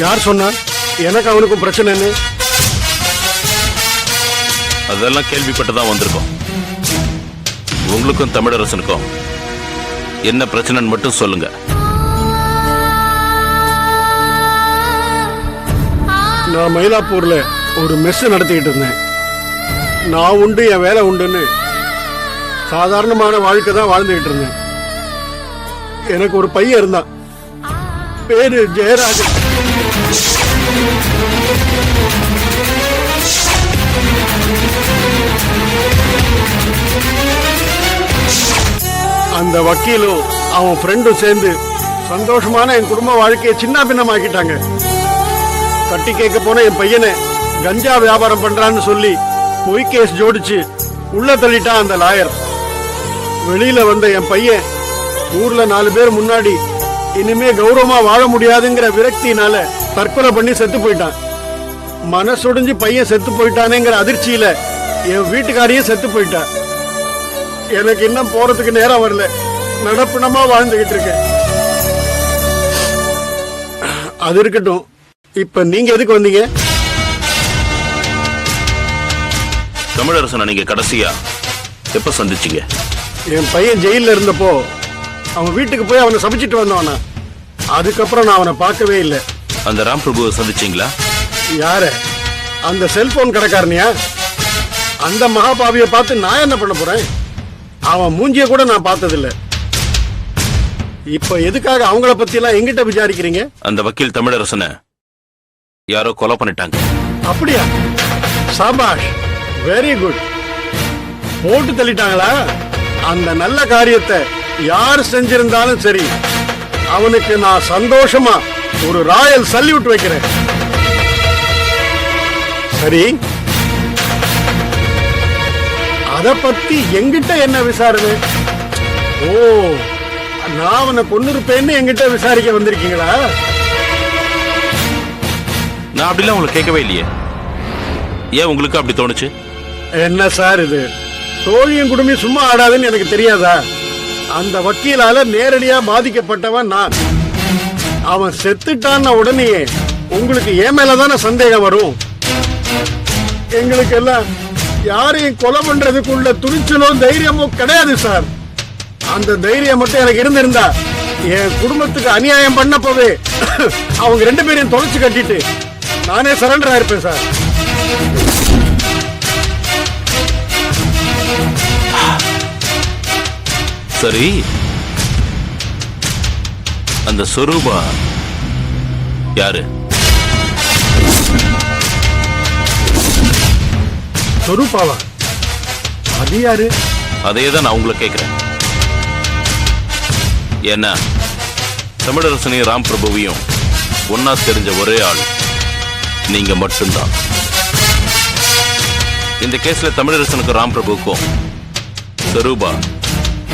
யார் சொன்னா எனக்கு அவனுக்கும் பிரச்சனைன்னு? அதெல்லாம் கேள்விப்பட்டுதான் வந்திருக்கோம். உங்களுக்கும் தமிழரசனுக்கும் என்ன பிரச்சனைன்னு மட்டும் சொல்லுங்க. நான் மயிலாப்பூர்ல ஒரு மெஸ் நடத்திக்கிட்டு இருந்தேன். நான் உண்டு என் வேலை உண்டுன்னு சாதாரணமான வாழ்க்கை தான் வாழ்ந்துகிட்டு இருந்தேன். எனக்கு ஒரு பையன் இருந்தான், பேரு ஜெயராஜன். அந்த வக்கீலும் அவன் ஃப்ரெண்டும் சேர்ந்து சந்தோஷமான என் குடும்ப வாழ்க்கையை சின்ன பின்னமாக்கிட்டாங்க. கட்டி கேட்க போன என் பையனை கஞ்சா வியாபாரம் பண்றான்னு சொல்லி பொய் கேஸ் ஜோடிச்சு உள்ள தள்ளிட்டான் அந்த லாயர். வெளியில வந்த என் பையன் ஊர்ல 4 பேர் முன்னாடி இனிமே கௌரவமா வாழ முடியாதுங்கிற விரக்தினால தற்கொலை பண்ணி செத்து போயிட்டான். மனசுடைஞ்சு பையன் செத்து போயிட்டானேங்கிற அதிர்ச்சியில என் வீட்டுக்காரியும் செத்து போயிட்டான். எனக்கு இன்னும் போறதுக்கு நேரம் வரல. நடப்பினமா வாழ்ந்துகிட்டு இருக்கேன். அது இருக்கட்டும், இப்ப நீங்க எதுக்கு வந்தீங்க? தமிழரசனை நீங்க கடைசியா எப்ப சந்திச்சீங்க? என் பையன் ஜெயில இருந்தப்போ அவன் வீட்டுக்கு போய் அவனை சமைச்சிட்டு வந்தவனா. அதுக்கப்புறம் நான் அவனை பார்க்கவே இல்லை. அந்த ராம் பிரபுவை சந்திச்சீங்களா? யார? அந்த செல்போன் கடைக்காரனியா? அந்த மகாபாவியை பார்த்து நான் என்ன பண்ண போறேன்? அவன் மூஞ்சிய கூட நான் பார்த்ததில்லை. இப்ப எதுக்காக அவங்கள பத்தி எல்லாம் எங்கிட்ட விசாரிக்கிறீங்க? அந்த வக்கீல் தமிழரசனை யாரோ கொலை பண்ணிட்டாங்க. அப்படியா? Shahbaz, very good. போட்டு தள்ளிட்டாங்களா? அந்த நல்ல காரியத்தை யார் செஞ்சிருந்தாலும் சரி, அவனுக்கு நான் சந்தோஷமா ஒரு ராயல் சல்யூட் வைக்கிறேன். சரி, அத பத்தி எங்கிட்ட என்ன விசாரணை? ஓ, நான் அவனை கொன்னிருப்பேன்னு எங்கிட்ட விசாரிக்க வந்திருக்கீங்களா? நான் அப்படிலாம் உங்களை கேட்கவே இல்லையே. ஏன் உங்களுக்கு அப்படி தோணுச்சு? என்ன சார் இது? தோழியும் குடும்பி சும்மா ஆடாதுன்னு எனக்கு தெரியாதா? அந்த வக்கீலால நேரடியா பாதிக்கப்பட்டவன் நான். அவன் செத்துட்டான உடனே உங்களுக்கு ஏன் மேலதான சந்தேகம் வரும்? எங்களுக்கு எல்லாம் யாரையும் கொலை பண்றதுக்குள்ள துணிச்சலோ தைரியமோ கிடையாது சார். அந்த தைரியம் மட்டும் எனக்கு இருந்திருந்தா என் குடும்பத்துக்கு அநியாயம் பண்ணப்பவே அவங்க 2 பேரையும் தொலைச்சு கட்டிட்டு நானே சரண்டர் ஆயிருப்பேன் சார். சரி, அந்த சொரூபா யாரு? சொரூபாவா? அது யாரு? அதையேதான் நான் உங்களை கேட்கிறேன். ஏன்னா தமிழரசனையும் ராம் பிரபுவையும் ஒன்னா தெரிஞ்ச ஒரே ஆள் நீங்க மட்டும்தான். இந்த கேஸ்ல தமிழரசனுக்கும் ராம் பிரபுவுக்கும் சொரூபா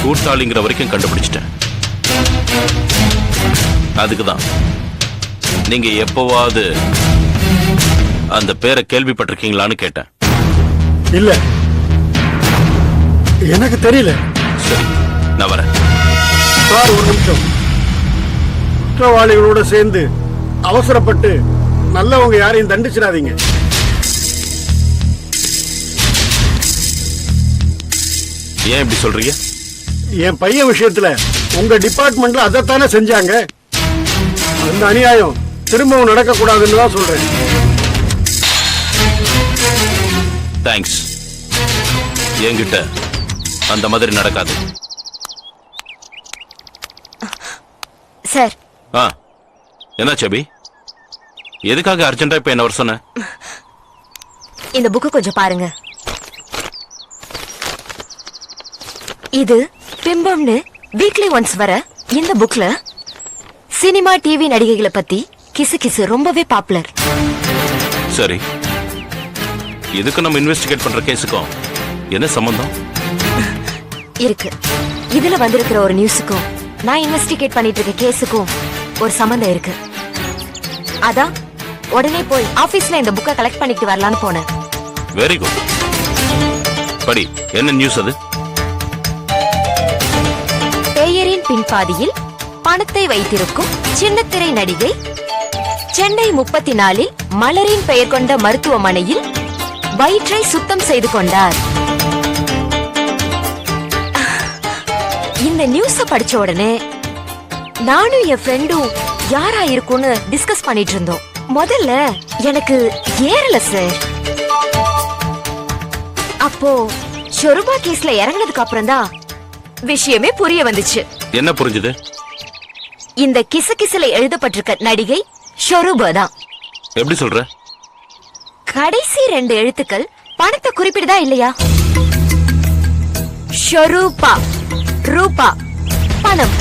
கூட்டாளிங்கிற வரைக்கும் கண்டுபிடிச்சிட்டேன். அதுக்குதான் நீங்க எப்பவாவது அந்த பேரை கேள்விப்பட்டிருக்கீங்களான்னு கேட்டேன். இல்ல, எனக்கு தெரியல. சரி, நான் வரேன். சார், ஒரு நிமிஷம். குற்றவாளிகளோட சேர்ந்து அவசரப்பட்டு நல்லவங்க யாரையும் தண்டிச்சிடாதீங்க. ஏன் இப்படி சொல்றீங்க? என் பையன் விஷயத்துல உங்க டிபார்ட்மெண்ட்ல அதைத்தானே செஞ்சாங்க. அந்த அநியாயம் திரும்பவும் நடக்க கூடாதுன்னு தான் சொல்றேன். தேங்க்ஸ். என்கிட்ட அந்த மாதிரி நடக்காது. சார். என்ன சபி, எதுக்காக அர்ஜென்டா இப்ப என்ன வர சொன்ன? இந்த புக்கு கொஞ்சம் பாருங்க. இது பிம்பம்னு வீக்லி ஒன்ஸ் வர இந்த புக்ல சினிமா டிவி நடிகைகளை பத்தி கிசு கிசு ரொம்பவே பாப்புலர். சரி, இதுக்கு நம்ம இன்வெஸ்டிகேட் பண்ற கேஸுக்கும் என்ன சம்பந்தம் இருக்கு? இதுல வந்திருக்கிற ஒரு நியூஸுக்கும் நான் இன்வெஸ்டிகேட் பண்ணிட்டு இருக்க கேஸுக்கும் ஒரு சம்பந்தம் இருக்கு. அதான் உடனே போய் ஆபீஸ்ல இந்த புக்கை கலெக்ட் பண்ணிட்டு வரலான்னு போனேன். Very good. படி, என்ன நியூஸ் அது? பெயரின் பின்பாதியில் பணத்தை வைத்திருக்கும் சின்னத்திரை நடிகை சென்னை 34 மலரின் பெயர் கொண்ட மருத்துவமனையில் வயிற்றை சுத்தம் செய்து கொண்டார். இந்த நியூஸ படிச்ச உடனே நானும் என் ஃப்ரெண்டும் யாரா இருக்கும்னு டிஸ்கஸ் பண்ணிட்டு இருந்தோம். முதல்ல எனக்கு ஏறல சார். அப்போ ஷொருபா கேஸ்ல இறங்கினதுக்கு அப்புறம் தான் விஷயமே புரிய வந்துச்சு. என்ன புரிஞ்சுது? இந்த கிசுகிசுல எழுதப்பட்டிருக்க நடிகை ஷொருபா தான். எப்படி சொல்ற? கடைசி 2 எழுத்துக்கள் பணத்தை குறிப்பிடுதா இல்லையா? ஷொருபா, ரூபா, பணம்.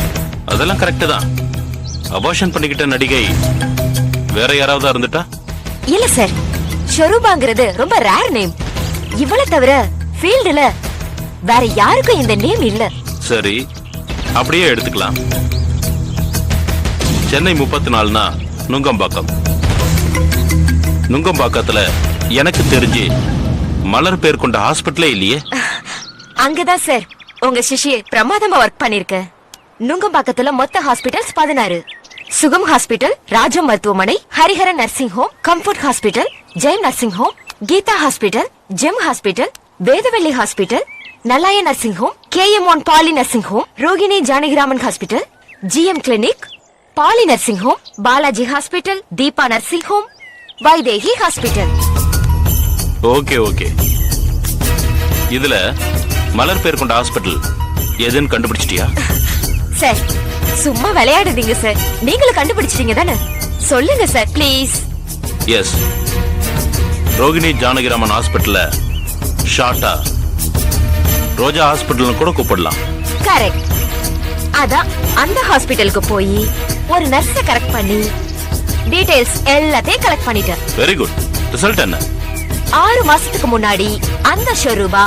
அதெல்லாம் கரெக்ட் தான். அபார்ஷன் பண்ணிக்கிட்ட நடிகை வேற யாராவது இருந்துட்டா? இல்ல சார், ஷொருபாங்கிறது ரொம்ப ரேர் நேம். இவளை தவிர ஃபீல்டுல வேற யாருக்கும் இந்த நேம் இல்ல. சரி, அப்படியே எடுத்துக்கலாம். சென்னை 34னா நுங்கம்பாக்கம். நுங்கம்பாக்கத்துல எனக்கு தெரிஞ்சு மலர் பேர் கொண்ட ஹாஸ்பிட்டலே இல்லையே. அங்கதான் சார் உங்க சிஷியை பிரமாதமா ஒர்க் பண்ணிருக்க. நுங்கம்பாக்கத்துல மொத்த ஹாஸ்பிட்டல்ஸ் 16. சுகம் ஹாஸ்பிட்டல், ராஜம் மருத்துவமனை, Harihara nursing home, Comfort hospital, Jayam nursing home, Geetha hospital, Gem hospital, Vedavalli hospital, Nallaya nursing home, KM1 poly nursing home, Rohini Janakiraman hospital, GM clinic, poly nursing home, Balaji hospital, Deepa nursing home, Vaidehi hospital. Okay okay. இதுல மலர் பேர் கொண்ட hospital எதுன்னு கண்டுபிடிச்சிட்டியா? Sir சும்மா விளையாடுதீங்க sir. நீங்களும் கண்டுபிடிச்சிட்டீங்க தானே? சொல்லுங்க sir please. Yes, Rohini Janakiraman ஹாஸ்பிட்டல்ல ஷார்ட்டா ரோஜா ஹாஸ்பிட்டல்னு கூட கூப்பிடலாம். கரெக்ட். அதான் அந்த ஹாஸ்பிட்டலுக்கு போய் ஒரு நர்ஸ கரெக்ட் பண்ணி டீடைல்ஸ் எல்லாத்தையும் கலெக்ட் பண்ணிட்டேன். Very good. ரிசல்ட் என்ன? 6 மாசத்துக்கு முன்னாடி அந்த ஷொருபா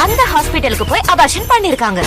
அந்த ஹாஸ்பிட்டலுக்கு போய் அபார்ஷன் பண்ணிருக்காங்க.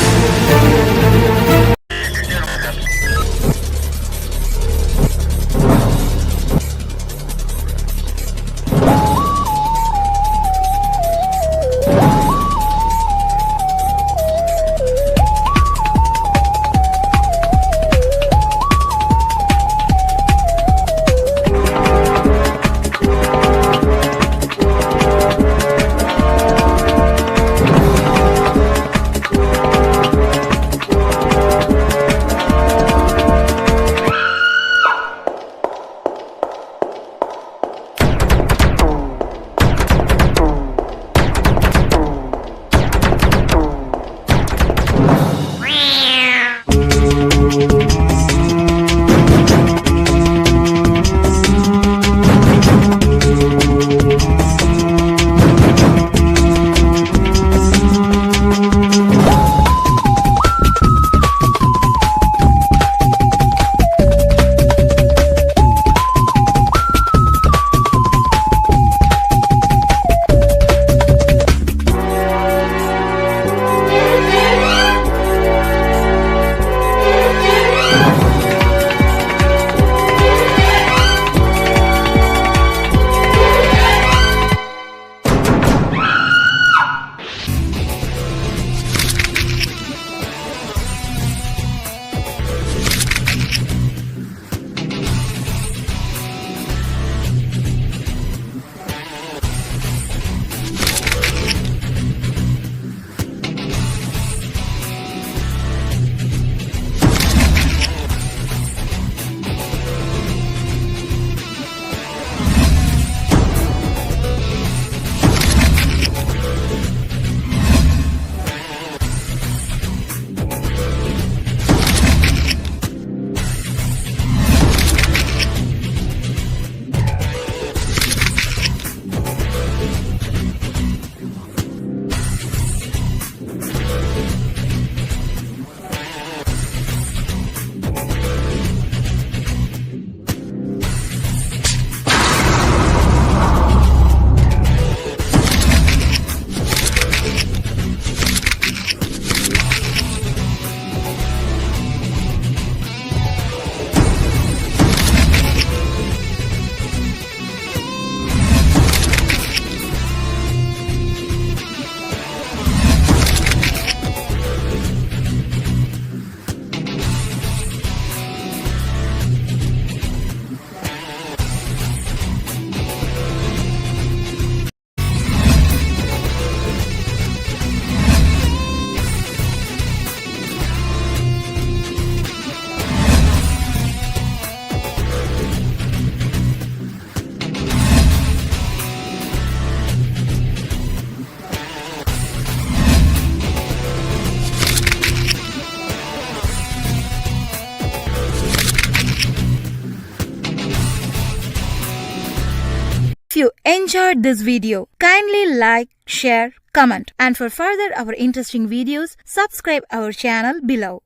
you enjoyed this video, kindly like, share, comment, and for further our interesting videos, subscribe our channel below.